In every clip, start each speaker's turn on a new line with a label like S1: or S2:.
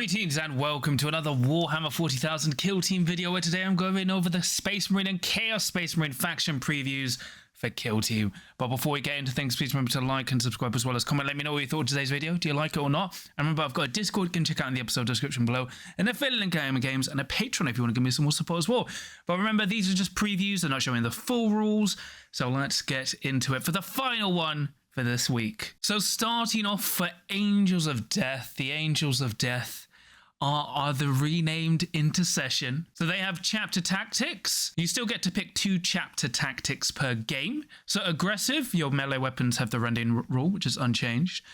S1: Greetings and welcome to another Warhammer 40,000 Kill Team video, where today I'm going over the Space Marine and Chaos Space Marine faction previews for Kill Team. But before we get into things, please remember to like and subscribe as well as comment. Let me know what you thought of today's video. Do you like it or not? And remember, I've got a Discord you can check out in the episode description below, an affiliate link at Gamer Games, and a Patreon if you want to give me some more support as well. But remember, these are just previews. They're not showing the full rules. So let's get into it for the final one for this week. So starting off for Angels of Death, the Angels of Death are the renamed Intercession. So they have chapter tactics. You still get to pick 2 chapter tactics per game. So aggressive, your melee weapons have the run-in rule, which is unchanged.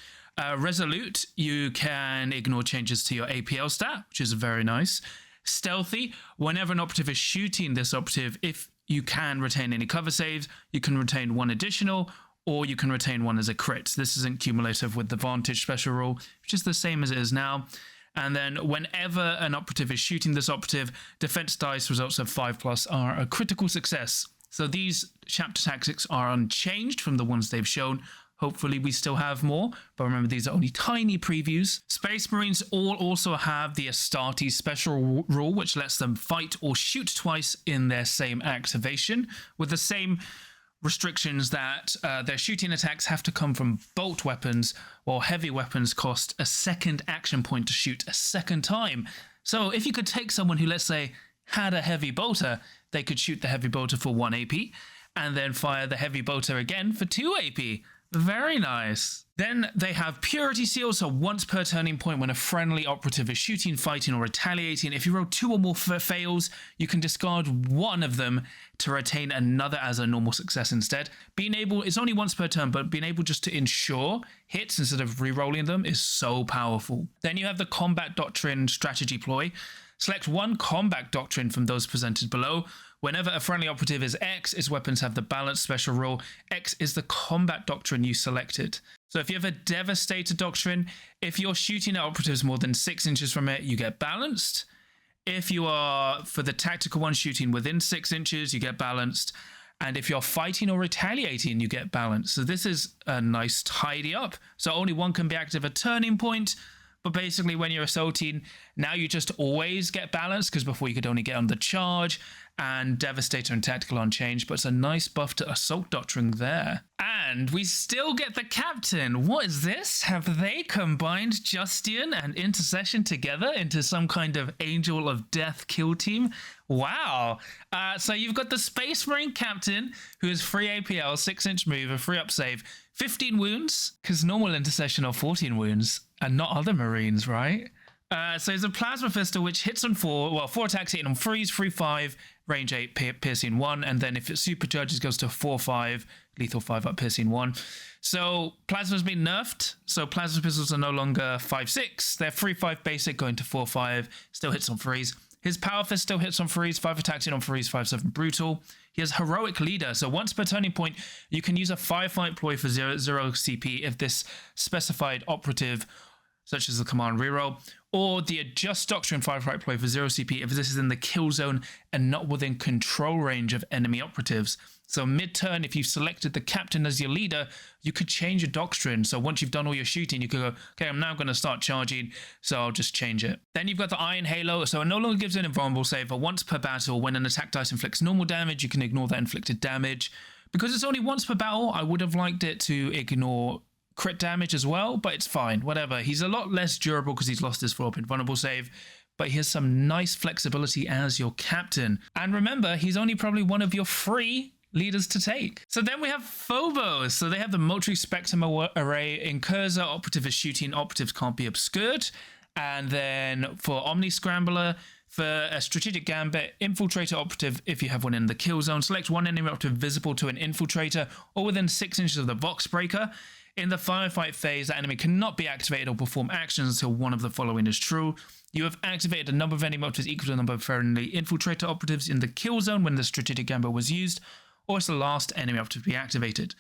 S1: Resolute, you can ignore changes to your APL stat, which is very nice. Stealthy, whenever an operative is shooting this operative, if you can retain any cover saves, you can retain 1 additional, or you can retain 1 as a crit. This isn't cumulative with the Vantage special rule, which is the same as it is now. And then whenever an operative is shooting this operative, defense dice results of 5+ are a critical success. So these chapter tactics are unchanged from the ones they've shown. Hopefully we still have more, but remember, these are only tiny previews. Space Marines all also have the Astartes special rule, which lets them fight or shoot twice in their same activation, with the same restrictions that their shooting attacks have to come from bolt weapons, while heavy weapons cost a second action point to shoot a second time. So if you could take someone who, let's say, had a heavy bolter, they could shoot the heavy bolter for 1 AP and then fire the heavy bolter again for 2 AP. Very nice. Then they have Purity Seal, so once per turning point when a friendly operative is shooting, fighting, or retaliating, if you roll 2 or more fails, you can discard 1 of them to retain another as a normal success instead. Being able, it's only once per turn, but being able just to ensure hits instead of re-rolling them is so powerful. Then you have the Combat Doctrine Strategy Ploy. Select 1 combat doctrine from those presented below. Whenever a friendly operative is X, its weapons have the balance special rule. X is the combat doctrine you selected. So if you have a Devastator doctrine, if you're shooting at operatives more than 6 inches from it, you get balanced. If you are, for the tactical one, shooting within 6 inches, you get balanced. And if you're fighting or retaliating, you get balanced. So this is a nice tidy up. So only 1 can be active at turning point. But basically, when you're assaulting, now you just always get balanced, because before you could only get on the charge, and Devastator and Tactical unchanged, but it's a nice buff to Assault Doctrine there. And we still get the Captain. What is this? Have they combined Justian and Intercession together into some kind of Angel of Death kill team? Wow. So you've got the Space Marine Captain, who is free APL, 6-inch move, a free up save, 15 wounds, because normal Intercession are 14 wounds, and not other Marines, right? So it's a Plasma Pistol, which hits on 4 attacks, hitting on 3s, 3-5, range 8, piercing 1, and then if it supercharges, goes to 4-5, lethal 5 up, piercing 1. So Plasma's been nerfed, so Plasma Pistols are no longer 5-6, they're 3-5 basic, going to 4-5, still hits on 3s. His Power Fist still hits on 3s, 5 attacks hit on 3s, 5-7 brutal. He has Heroic Leader, so once per turning point, you can use a Firefight ploy for 0 CP if this specified operative, such as the command reroll, or the Adjust Doctrine Firefight ploy for 0 CP if this is in the kill zone and not within control range of enemy operatives. So mid-turn, if you've selected the Captain as your leader, you could change your doctrine. So once you've done all your shooting, you could go, okay, I'm now going to start charging, so I'll just change it. Then you've got the Iron Halo, so it no longer gives an invulnerable save, but once per battle, when an attack dice inflicts normal damage, you can ignore that inflicted damage. Because it's only once per battle, I would have liked it to ignore crit damage as well, but it's fine, whatever. He's a lot less durable because he's lost his follow-up invulnerable save, but he has some nice flexibility as your Captain. And remember, he's only probably one of your free leaders to take. So then we have Phobos. So they have the Moultrie Spectrum array. In Cursor, operative is shooting, operatives can't be obscured. And then for Omni Scrambler, for a Strategic Gambit, Infiltrator operative, if you have one in the kill zone, select 1 enemy operative visible to an Infiltrator or within 6 inches of the Vox Breaker. In the Firefight phase, that enemy cannot be activated or perform actions until one of the following is true. You have activated a number of enemy operatives equal to the number of friendly Infiltrator operatives in the kill zone when the Strategic Gambit was used, or it's the last enemy operative to be activated.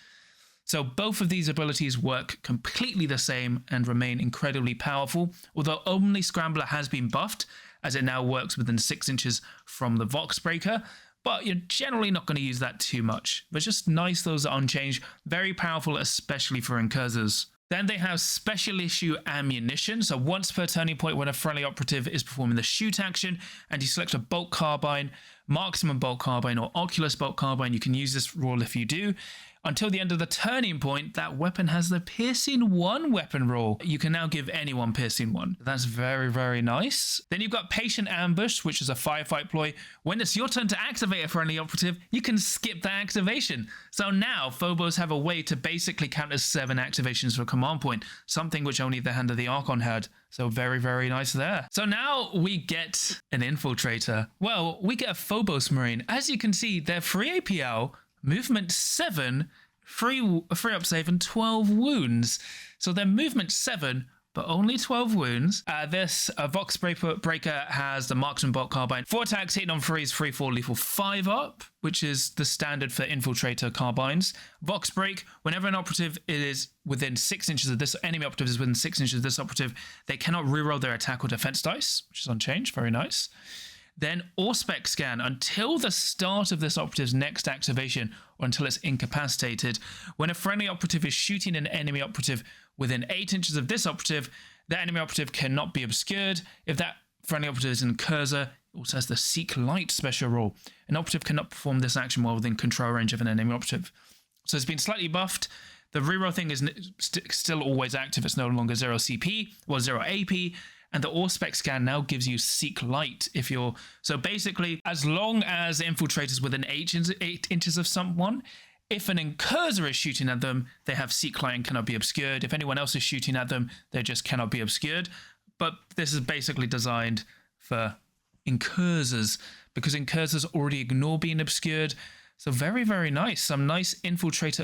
S1: So both of these abilities work completely the same and remain incredibly powerful, although Omni Scrambler has been buffed, as it now works within 6 inches from the Vox Breaker. But you're generally not going to use that too much. But it's just nice those are unchanged. Very powerful, especially for incursors. Then they have special issue ammunition. So once per turning point when a friendly operative is performing the shoot action and you select a bolt carbine, marksman bolt carbine or oculus bolt carbine, you can use this rule if you do. Until the end of the turning point, that weapon has the piercing 1 weapon rule. You can now give anyone piercing 1. That's very, very nice. Then you've got patient ambush, which is a firefight ploy. When it's your turn to activate a friendly operative, you can skip that activation. So now Phobos have a way to basically counter 7 activations for a command point, something which only the Hand of the Archon had. So very, very nice there. So now we get an infiltrator. Well, we get a Phobos Marine. As you can see, they're free APL, movement 7, free up save, and 12 wounds. So they're movement 7, but only 12 wounds. This Vox Breaker has the Marksman Bolt Carbine. 4 attacks, hitting on 3 is 3/4 lethal 5 up, which is the standard for infiltrator carbines. Vox Break, whenever an operative is within 6 inches of this, enemy operative is within 6 inches of this operative, they cannot reroll their attack or defense dice, which is unchanged, very nice. Then Auspex Scan, until the start of this operative's next activation or until it's incapacitated. When a friendly operative is shooting an enemy operative within 8 inches of this operative, that enemy operative cannot be obscured. If that friendly operative is in cursor, it also has the Seek Light special rule. An operative cannot perform this action while within control range of an enemy operative. So it's been slightly buffed. The reroll thing is still always active. It's no longer 0 CP or 0 AP. And the Auspex Scan now gives you Seek Light if you're... So basically, as long as the infiltrator is within 8 inches of someone, if an incursor is shooting at them, they have Seek Light and cannot be obscured. If anyone else is shooting at them, they just cannot be obscured. But this is basically designed for incursors, because incursors already ignore being obscured. So very, very nice. Some nice infiltrator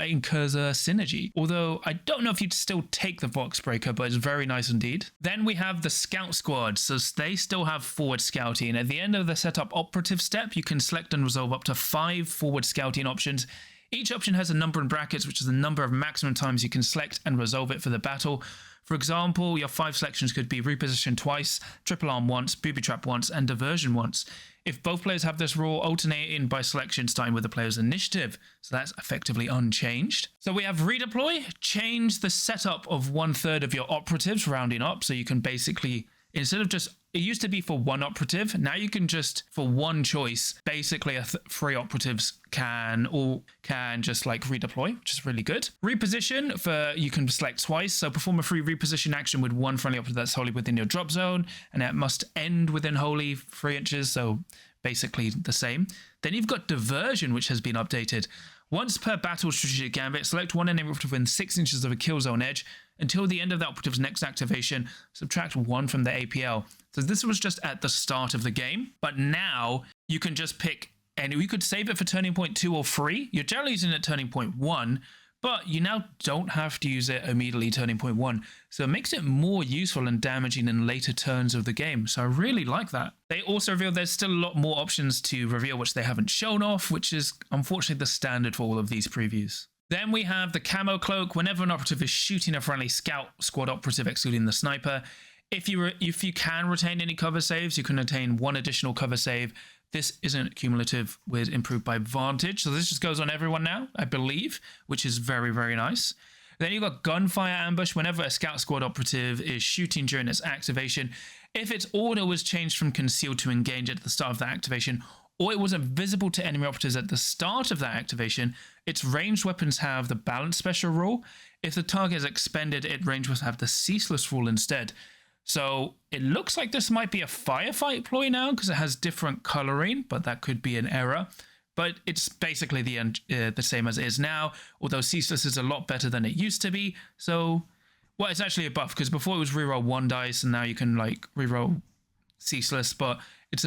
S1: incursor synergy. Although I don't know if you'd still take the Vox Breaker, but it's very nice indeed. Then we have the Scout Squad. So they still have forward scouting. At the end of the setup operative step, you can select and resolve up to 5 forward scouting options. Each option has a number in brackets, which is the number of maximum times you can select and resolve it for the battle. For example, your 5 selections could be reposition twice, triple arm once, booby trap once, and diversion once. If both players have this rule, alternating by selection starting with the player's initiative. So that's effectively unchanged. So we have redeploy, change the setup of 1/3 of your operatives, rounding up. So you can basically, instead of just, it used to be for 1 operative, now you can just, for 1 choice, basically 3 operatives can just like redeploy, which is really good. Reposition, you can select twice, so perform a free reposition action with 1 friendly operative that's wholly within your drop zone, and it must end within wholly 3 inches, so basically the same. Then you've got diversion, which has been updated. Once per battle strategic gambit, select 1 enemy operative within 6 inches of a kill zone edge. Until the end of the operative's next activation, subtract 1 from the APL. So this was just at the start of the game, but now you can just pick, and you could save it for turning point 2 or 3. You're generally using it at turning point 1, but you now don't have to use it immediately turning point 1. So it makes it more useful and damaging in later turns of the game. So I really like that. They also reveal there's still a lot more options to reveal which they haven't shown off, which is unfortunately the standard for all of these previews. Then we have the Camo Cloak. Whenever an operative is shooting a friendly scout squad operative, excluding the sniper, if you can retain any cover saves, you can retain 1 additional cover save. This isn't cumulative with improved by advantage, so this just goes on everyone now, I believe, which is very, very nice. Then you've got Gunfire Ambush. Whenever a scout squad operative is shooting during its activation, if its order was changed from concealed to engage at the start of that activation, or it wasn't visible to enemy operatives at the start of that activation, its ranged weapons have the balance special rule. If the target is expended, its ranged weapons have the ceaseless rule instead. So it looks like this might be a firefight ploy now because it has different coloring, but that could be an error. But it's basically the same as it is now, although ceaseless is a lot better than it used to be. So, well, it's actually a buff because before it was reroll 1 dice and now you can like reroll ceaseless, but it's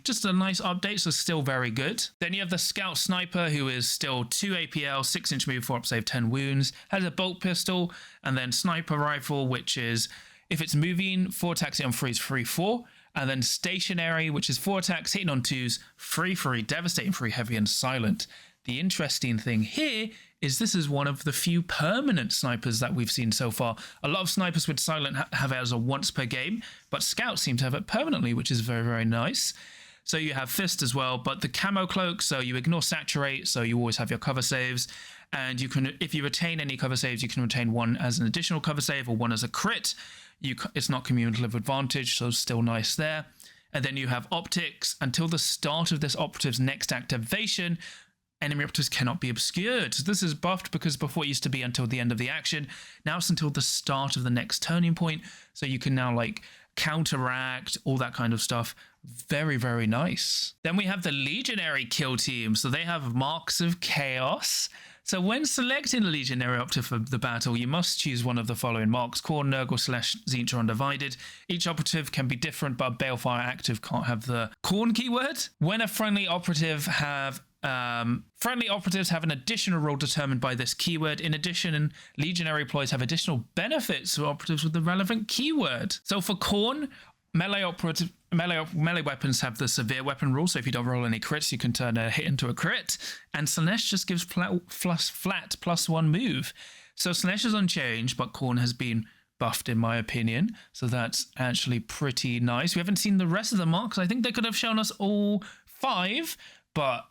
S1: just a nice update, so still very good. Then you have the Scout Sniper, who is still 2 APL, 6-inch move, 4 up save, 10 wounds, has a bolt pistol, and then Sniper Rifle, which is, if it's moving, 4 attacks hit on 3s, 3/4, and then Stationary, which is 4 attacks hitting on 2s, 3/3, devastating 3 heavy and silent. The interesting thing here is this is one of the few permanent snipers that we've seen so far. A lot of snipers with silent have it as a once per game, but scouts seem to have it permanently, which is very, very nice. So you have Fist as well, but the Camo Cloak, so you ignore Saturate, so you always have your cover saves. And you can, if you retain any cover saves, you can retain one as an additional cover save or one as a crit. It's not cumulative advantage, so still nice there. And then you have optics. Until the start of this operative's next activation, enemy operatives cannot be obscured. So this is buffed because before it used to be until the end of the action. Now it's until the start of the next turning point. So you can now like counteract, all that kind of stuff. Very, very nice. Then we have the Legionary kill team. So they have Marks of Chaos. So when selecting a Legionary operative for the battle, you must choose one of the following marks: Khorne, Nurgle, Tzeentch, or Undivided. Each operative can be different, but Balefire active can't have the Khorne keyword. When a friendly operative friendly operatives have an additional role determined by this keyword. In addition, Legionary employees have additional benefits to operatives with the relevant keyword. So for Khorne, melee weapons have the severe weapon rule, so if you don't roll any crits, you can turn a hit into a crit. And Slaanesh just gives flat +1 move. So Slaanesh is unchanged, but Khorne has been buffed in my opinion. So that's actually pretty nice. We haven't seen the rest of the marks. I think they could have shown us all 5, but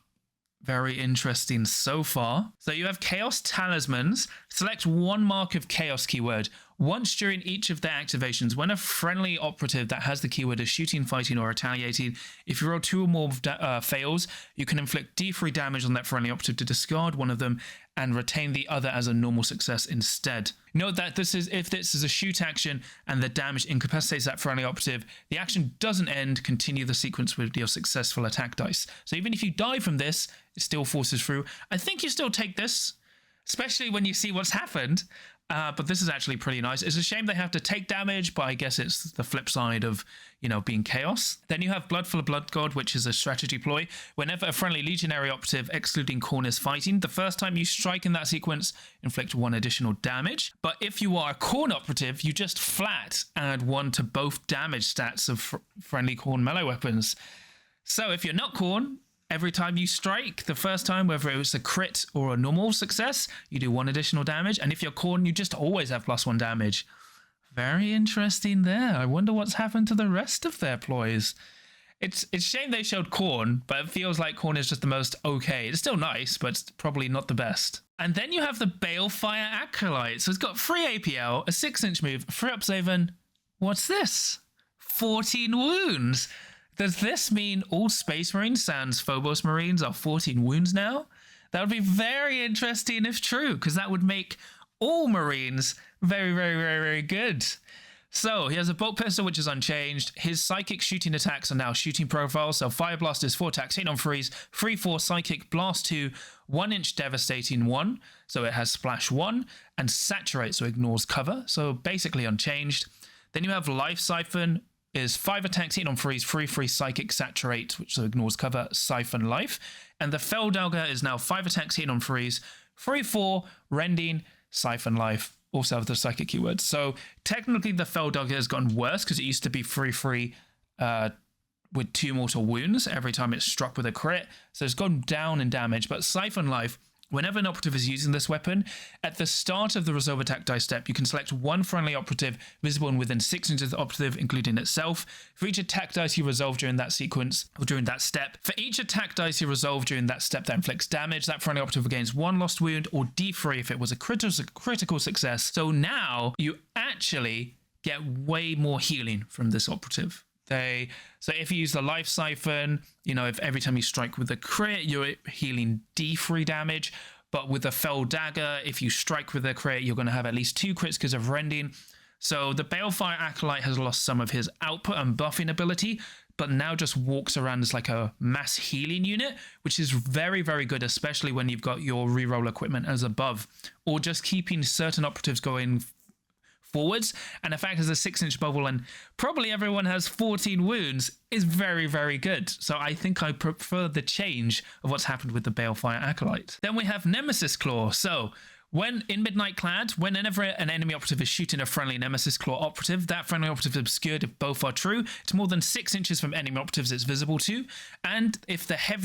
S1: very interesting so far. So you have Chaos Talismans. Select one mark of Chaos keyword. Once during each of their activations, when a friendly operative that has the keyword is shooting, fighting, or retaliating, if you roll 2 or more fails, you can inflict D3 damage on that friendly operative to discard one of them and retain the other as a normal success instead. Note that if this is a shoot action and the damage incapacitates that friendly operative, the action doesn't end. Continue the sequence with your successful attack dice. So even if you die from this, it still forces through. I think you still take this, especially when you see what's happened. But this is actually pretty nice. It's a shame they have to take damage, but I guess it's the flip side of, being chaos. Then you have Blood for the Blood God, which is a strategy ploy. Whenever a friendly Legionary operative, excluding Khorne, is fighting, the first time you strike in that sequence, inflict 1 additional damage. But if you are a Khorne operative, you just flat add 1 to both damage stats of friendly Khorne melee weapons. So if you're not Khorne, every time you strike, the first time, whether it was a crit or a normal success, you do 1 additional damage. And if you're Khorne, you just always have +1 damage. Very interesting there. I wonder what's happened to the rest of their ploys. It's a shame they showed Khorne, but it feels like Khorne is just the most okay. It's still nice, but it's probably not the best. And then you have the Balefire Acolyte. So it's got 3 APL, a 6-inch move, 3 up save, and what's this? 14 wounds. Does this mean all Space Marines sans Phobos Marines are 14 wounds now? That would be very interesting if true, because that would make all Marines very, very, very, very good. So he has a bolt pistol, which is unchanged. His psychic shooting attacks are now shooting profiles. So Fire Blast is 4 attacks, hit on freeze, 3/4 psychic, blast 2, 1-inch devastating 1. So it has splash 1 and saturate, so ignores cover. So basically unchanged. Then you have Life Siphon, is 5 attacks, hit on freeze, 3/3 psychic, saturate, which so ignores cover, siphon life. And the Feldauger is now 5 attacks, hit on freeze, 3/4 rending, siphon life. Also have the psychic keywords. So technically the Feldauger has gotten worse because it used to be 3/3 with 2 mortal wounds every time it's struck with a crit. So it's gone down in damage. But siphon life, whenever an operative is using this weapon, at the start of the resolve attack dice step, you can select one friendly operative visible and within 6 inches of the operative, including itself. For each attack dice you resolve during that sequence, or during that step, for each attack dice you resolve during that step that inflicts damage, that friendly operative gains 1 lost wound, or D3 if it was a critical success. So now you actually get way more healing from this operative. So if you use the Life Siphon, if every time you strike with a crit, you're healing D3 damage. But with the Fell Dagger, if you strike with a crit, you're going to have at least 2 crits because of rending. So the Balefire Acolyte has lost some of his output and buffing ability, but now just walks around as like a mass healing unit, which is very, very good, especially when you've got your reroll equipment as a buff, or just keeping certain operatives going forwards. And the fact there's a 6-inch bubble and probably everyone has 14 wounds is very, very good. So I think I prefer the change of what's happened with the Balefire Acolyte. Then we have Nemesis Claw. So when in Midnight Clad, whenever an enemy operative is shooting a friendly Nemesis Claw operative, that friendly operative is obscured if both are true. It's more than 6 inches from enemy operatives it's visible to. And if it has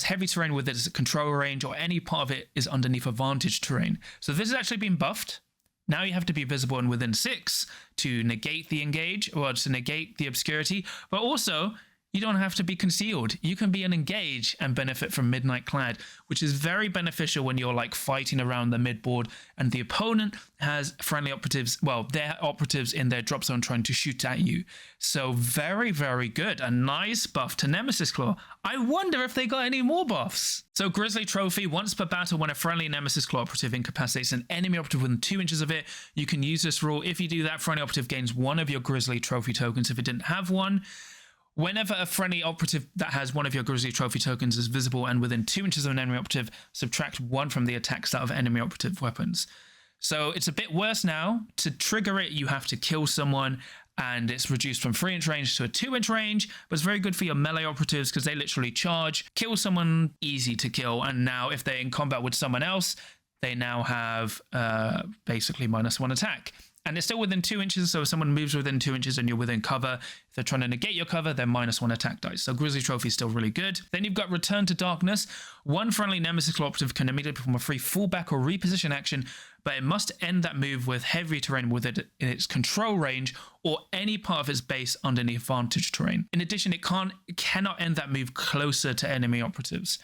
S1: heavy terrain with its control range, or any part of it is underneath advantage terrain. So this has actually been buffed. Now you have to be visible and within 6 to negate the engage, or to negate the obscurity. But also, you don't have to be concealed. You can be an engage and benefit from Midnight Clad, which is very beneficial when you're like fighting around the midboard and the opponent has friendly operatives, well, they're operatives in their drop zone trying to shoot at you. So very, very good. A nice buff to Nemesis Claw. I wonder if they got any more buffs. So Grizzly Trophy, once per battle, when a friendly Nemesis Claw operative incapacitates an enemy operative within 2 inches of it, you can use this rule. If you do that, friendly operative gains 1 of your Grizzly Trophy tokens if it didn't have one. Whenever a friendly operative that has 1 of your Grizzly Trophy tokens is visible and within 2 inches of an enemy operative, subtract 1 from the attack stat of enemy operative weapons. So it's a bit worse now. To trigger it, you have to kill someone, and it's reduced from 3-inch range to a 2-inch range, but it's very good for your melee operatives because they literally charge, kill someone, easy to kill, and now if they're in combat with someone else, they now have basically -1 attack. And it's still within 2 inches, so if someone moves within 2 inches and you're within cover, if they're trying to negate your cover, they're -1 attack dice. So Grizzly Trophy is still really good. Then you've got Return to Darkness. 1 friendly Nemesis Claw operative can immediately perform a free fallback or reposition action, but it must end that move with heavy terrain within its control range or any part of its base underneath advantage terrain. In addition, it cannot end that move closer to enemy operatives.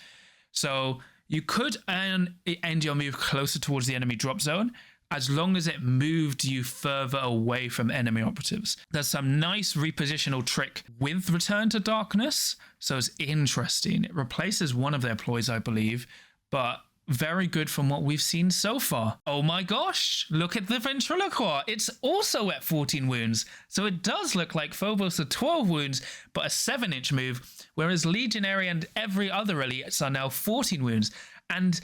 S1: So you could end your move closer towards the enemy drop zone, as long as it moved you further away from enemy operatives. There's some nice repositional trick with Return to Darkness, so it's interesting. It replaces one of their ploys, I believe, but very good from what we've seen so far. Oh my gosh, look at the Ventriloquist. It's also at 14 wounds, so it does look like Phobos at 12 wounds, but a 7-inch move, whereas Legionary and every other elites are now 14 wounds. And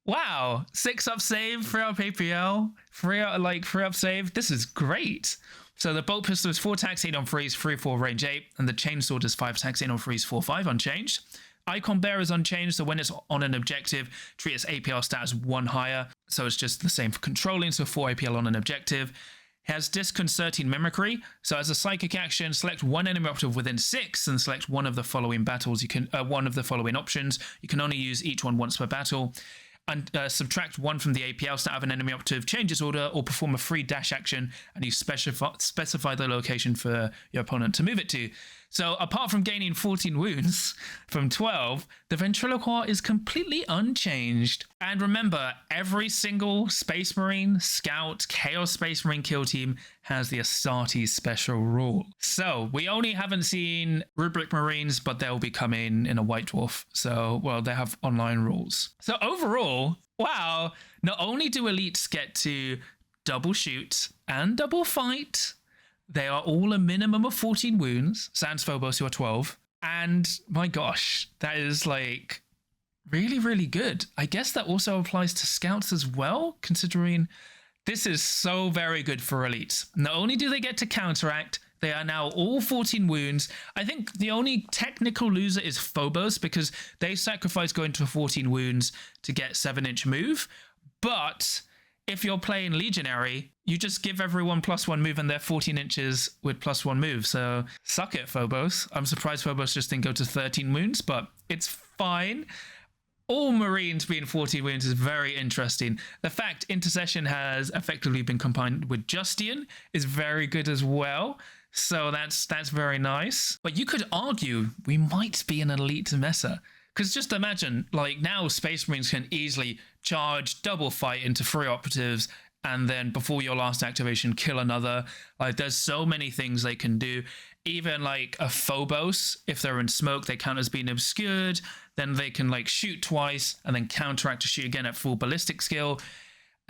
S1: wow, 6-up save, 3-up APL, 3-up save. This is great. So the bolt pistol is 4 attacks, 8 on freeze, 3-4 range 8, and the chainsword is 5 attacks, 8 on freeze, 4-5 unchanged. Icon Bear is unchanged, so when it's on an objective, treat its APL stat as 1 higher. So it's just the same for controlling, so 4 APL on an objective. It has Disconcerting Mimicry, so as a psychic action, select 1 enemy operative within 6 and select one of the following battles. One of the following options. You can only use each one once per battle. And subtract 1 from the APL stat of an enemy operative, change its order, or perform a free dash action, and you specify the location for your opponent to move it to. So apart from gaining 14 wounds from 12, the Ventriloquist is completely unchanged. And remember, every single Space Marine, Scout, Chaos Space Marine kill team has the Astartes special rule. So we only haven't seen Rubric Marines, but they'll be coming in a White Dwarf. So, well, they have online rules. So overall, wow, not only do elites get to double shoot and double fight, they are all a minimum of 14 wounds, sans Phobos, who are 12. And my gosh, that is like really, really good. I guess that also applies to scouts as well, considering this is so very good for elites. Not only do they get to counteract, they are now all 14 wounds. I think the only technical loser is Phobos because they sacrifice going to 14 wounds to get 7-inch move. But if you're playing Legionary, you just give everyone +1 move and they're 14 inches with +1 move. So suck it, Phobos. I'm surprised Phobos just didn't go to 13 wounds, but it's fine. All Marines being 14 wounds is very interesting. The fact Intercession has effectively been combined with Justian is very good as well. So that's very nice. But you could argue we might be an elite Mesa. Because just imagine, like now Space Marines can easily charge, double fight into 3 operatives, and then before your last activation, kill another. Like there's so many things they can do. Even like a Phobos, if they're in smoke, they count as being obscured. Then they can like shoot twice and then counteract to shoot again at full ballistic skill.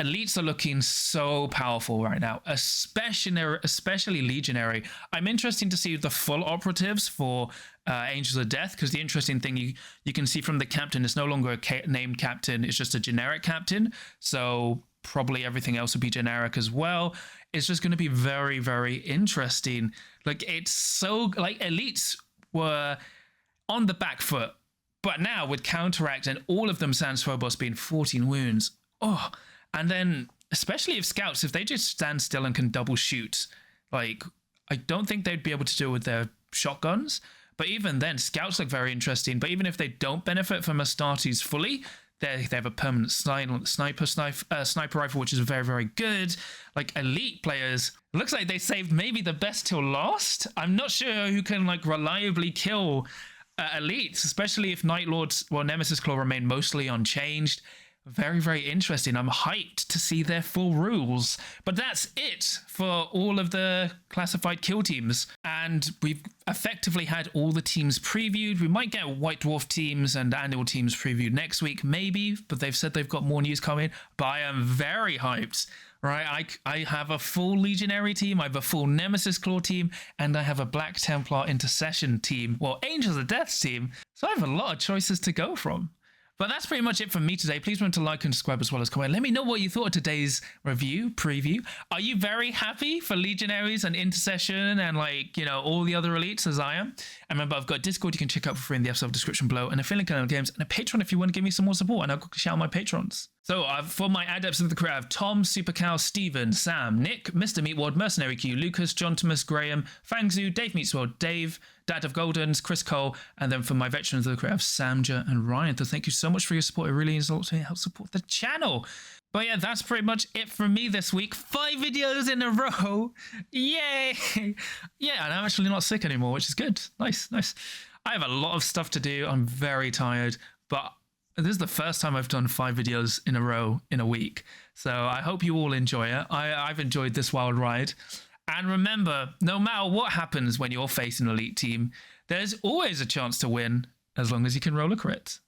S1: Elites are looking so powerful right now, especially Legionary. I'm interested to see the full operatives for Angels of Death, because the interesting thing you can see from the captain, it's no longer a named captain, it's just a generic captain. So probably everything else will be generic as well. It's just going to be very, very interesting. Like it's so, like elites were on the back foot, but now with counteract and all of them sans Phobos being 14 wounds. Oh, and then especially if scouts, if they just stand still and can double shoot, like I don't think they'd be able to do it with their shotguns. But even then, scouts look very interesting. But even if they don't benefit from Astartes fully, They have a permanent sniper rifle, which is very, very good. Like elite players, it looks like they saved maybe the best till last. I'm not sure who can like reliably kill elites, especially if Night Lords, well, Nemesis Claw remain mostly unchanged. Very, very interesting. I'm hyped to see their full rules. But that's it for all of the classified kill teams. And we've effectively had all the teams previewed. We might get White Dwarf teams and annual teams previewed next week, maybe. But they've said they've got more news coming. But I am very hyped. Right, I have a full Legionary team, I have a full Nemesis Claw team, and I have a Black Templar Intercession team. Well, Angels of Death team. So I have a lot of choices to go from. But that's pretty much it from me today. Please remember to like and subscribe as well as comment. Let me know what you thought of today's preview. Are you very happy for Legionaries and Intercession and like, you know, all the other elites as I am? And remember, I've got Discord you can check out for free in the episode description below, and a affiliate link on games, and a Patreon if you want to give me some more support, and I'll shout out my patrons. So for my adepts of the crew, I have Tom, Supercow, Steven, Sam, Nick, Mr. Meatwad, Mercenary Q, Lucas, John Thomas, Graham, Fangzu, Dave Meatswell, Dave, Dad of Goldens, Chris Cole, and then for my veterans of the crew, I have Samja and Ryan. So thank you so much for your support. It really is a lot to help support the channel. But yeah, that's pretty much it from me this week. 5 videos in a row. Yay! Yeah, and I'm actually not sick anymore, which is good. Nice. I have a lot of stuff to do. I'm very tired, but this is the first time I've done 5 videos in a row in a week. So I hope you all enjoy it. I've enjoyed this wild ride. And remember, no matter what happens when you're facing an elite team, there's always a chance to win as long as you can roll a crit.